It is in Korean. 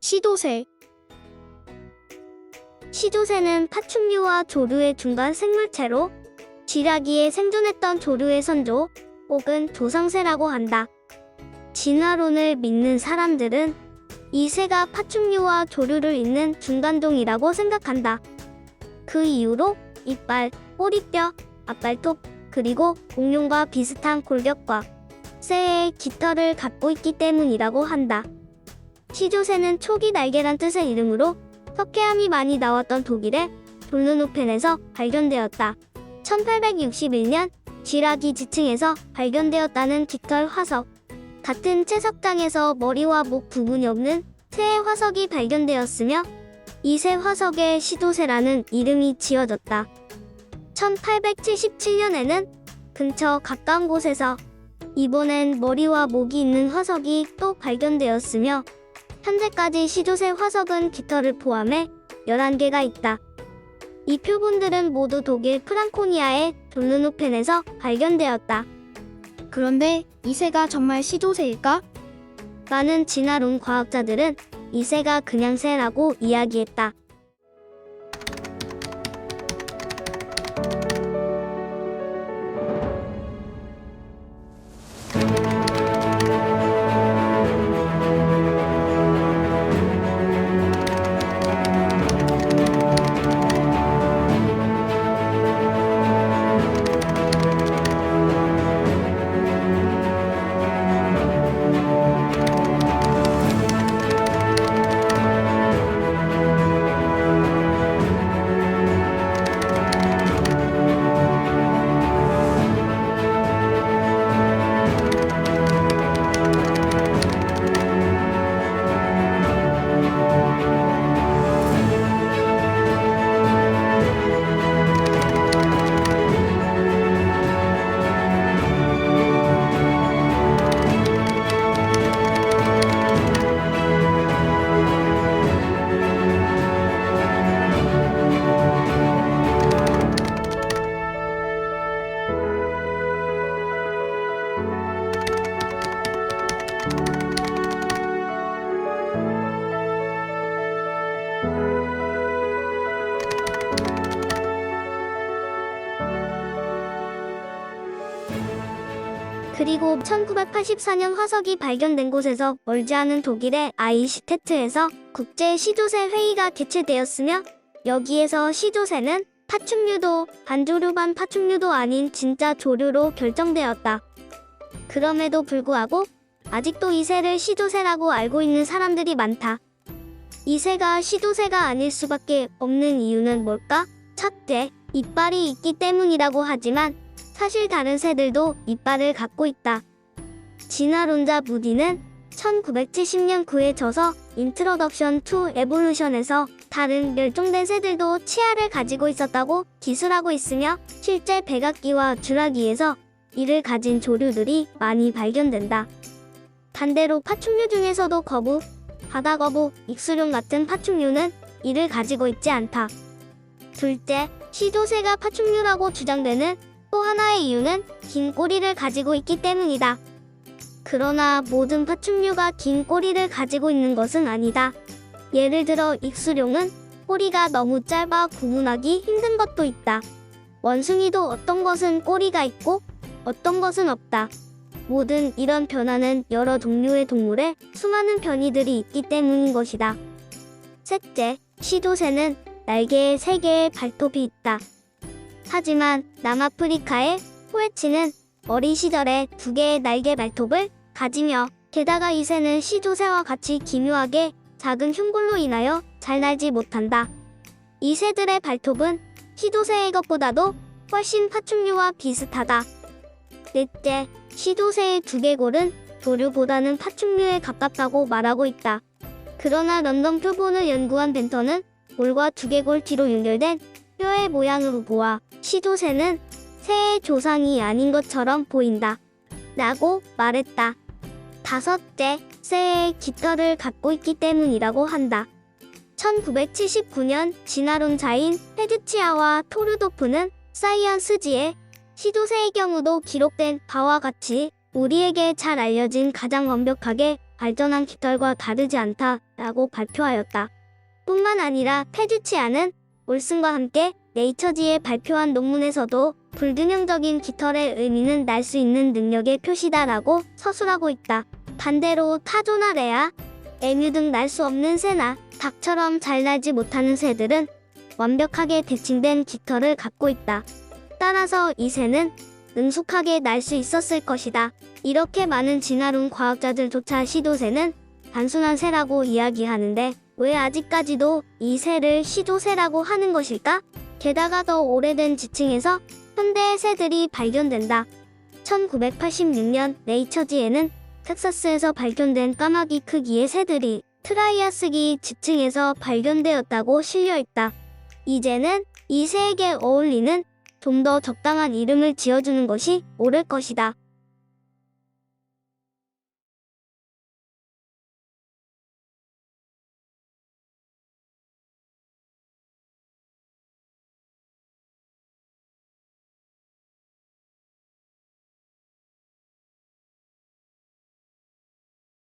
시도새. 시조새는 파충류와 조류의 중간 생물체로 쥐라기에 생존했던 조류의 선조 혹은 조상새라고 한다. 진화론을 믿는 사람들은 이 새가 파충류와 조류를 잇는 중간종이라고 생각한다. 그 이유로 이빨, 꼬리뼈, 앞발톱, 그리고 공룡과 비슷한 골격과 새의 깃털을 갖고 있기 때문이라고 한다. 시조새는 초기 날개란 뜻의 이름으로 석회암이 많이 나왔던 독일의 돌르노펜에서 발견되었다. 1861년 쥐라기 지층에서 발견되었다는 깃털 화석. 같은 채석장에서 머리와 목 부분이 없는 새의 화석이 발견되었으며 이 새 화석에 시조새라는 이름이 지어졌다. 1877년에는 근처 가까운 곳에서 이번엔 머리와 목이 있는 화석이 또 발견되었으며 현재까지 시조새 화석은 깃털을 포함해 11개가 있다. 이 표본들은 모두 독일 프랑코니아의 돌르노펜에서 발견되었다. 그런데 이 새가 정말 시조새일까? 많은 진화론 과학자들은 이 새가 그냥 새라고 이야기했다. 그리고 1984년 화석이 발견된 곳에서 멀지 않은 독일의 아이시테트에서 국제 시조새 회의가 개최되었으며 여기에서 시조새는 파충류도 반조류 반 파충류도 아닌 진짜 조류로 결정되었다. 그럼에도 불구하고 아직도 이 새를 시조새라고 알고 있는 사람들이 많다. 이 새가 시조새가 아닐 수밖에 없는 이유는 뭘까? 첫째, 이빨이 있기 때문이라고 하지만 사실 다른 새들도 이빨을 갖고 있다. 진화론자 무디는 1970년 그의 저서 Introduction to Evolution에서 다른 멸종된 새들도 치아를 가지고 있었다고 기술하고 있으며 실제 백악기와 쥐라기에서 이를 가진 조류들이 많이 발견된다. 반대로 파충류 중에서도 거북, 바다거북, 익수룡 같은 파충류는 이를 가지고 있지 않다. 둘째, 시조새가 파충류라고 주장되는 또 하나의 이유는 긴 꼬리를 가지고 있기 때문이다. 그러나 모든 파충류가 긴 꼬리를 가지고 있는 것은 아니다. 예를 들어 익수룡은 꼬리가 너무 짧아 구분하기 힘든 것도 있다. 원숭이도 어떤 것은 꼬리가 있고 어떤 것은 없다. 모든 이런 변화는 여러 종류의 동물에 수많은 변이들이 있기 때문인 것이다. 셋째, 시조새는 날개에 3개의 발톱이 있다. 하지만 남아프리카의 포에치는 어린 시절에 2개의 날개 발톱을 가지며 게다가 이 새는 시조새와 같이 기묘하게 작은 흉골로 인하여 잘 날지 못한다. 이 새들의 발톱은 시조새의 것보다도 훨씬 파충류와 비슷하다. 넷째, 시조새의 두개골은 조류보다는 파충류에 가깝다고 말하고 있다. 그러나 런던 표본을 연구한 벤터는 골과 두개골 뒤로 연결된 뼈의 모양으로 보아 시조새는 새의 조상이 아닌 것처럼 보인다. 라고 말했다. 다섯째, 새의 깃털을 갖고 있기 때문이라고 한다. 1979년 진화론자인 헤드치아와 토르도프는 사이언스지에 시조새의 경우도 기록된 바와 같이 우리에게 잘 알려진 가장 완벽하게 발전한 깃털과 다르지 않다라고 발표하였다. 뿐만 아니라 페듀치아는 올슨과 함께 네이처지에 발표한 논문에서도 불균형적인 깃털의 의미는 날 수 있는 능력의 표시다라고 서술하고 있다. 반대로 타조나 레아, 에뮤 등 날 수 없는 새나 닭처럼 잘 날지 못하는 새들은 완벽하게 대칭된 깃털을 갖고 있다. 따라서 이 새는 능숙하게 날 수 있었을 것이다. 이렇게 많은 진화론 과학자들조차 시조새는 단순한 새라고 이야기하는데 왜 아직까지도 이 새를 시조새라고 하는 것일까? 게다가 더 오래된 지층에서 현대의 새들이 발견된다. 1986년 네이처지에는 텍사스에서 발견된 까마귀 크기의 새들이 트라이아스기 지층에서 발견되었다고 실려있다. 이제는 이 새에게 어울리는 좀 더 적당한 이름을 지어주는 것이 옳을 것이다.